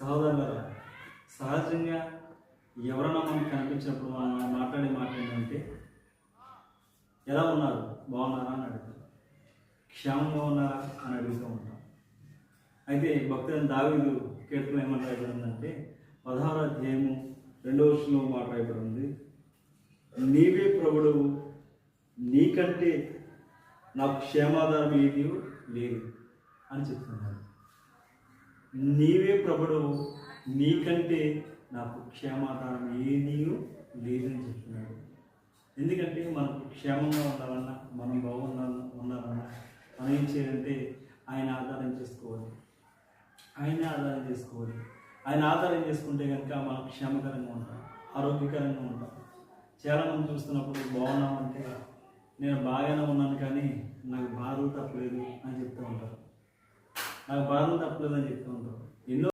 సహోదరులారా, సహజంగా ఎవరైనా మనకు కనిపించినప్పుడు మనం మాట్లాడే మాట ఏంటంటే, ఎలా ఉన్నారు, బాగున్నారా అని అడుగుతాం. క్షేమంగా ఉన్నారా అని అడుగుతూ ఉంటాం. అయితే భక్తుడైన దావీదు కీర్తన ఏమని రాయబడిందంటే 16వ అధ్యాయము 2వ వచనంలో మాట రాయబడింది, నీవే ప్రభుడవు, నీకంటే నాకు క్షేమాధారం ఏది లేదు అని చెప్తున్నాడు. నీవే ప్రభుడవు, నీకంటే నాకు క్షేమాధారం ఏదీ లేదని చెప్తున్నాడు. ఎందుకంటే మనకు క్షేమంగా ఉండాలన్నా, మనం ఉండాలన్నా మనం ఏం చేయాలంటే ఆయన ఆధారం చేసుకోవాలి. ఆయనే ఆధారం చేసుకోవాలి. ఆయన ఆధారం చేసుకుంటే కనుక మనం క్షేమకరంగా ఉంటాం, ఆరోగ్యకరంగా ఉంటాం. చాలామంది చూస్తున్నప్పుడు బాగున్నామంటే నేను బాగానే ఉన్నాను కానీ నాకు బాధలు తప్పలేదు అని చెప్తూ ఉంటారు. నాకు బాధలు తప్పలేదు అని చెప్తూ ఉంటారు. ఎన్నో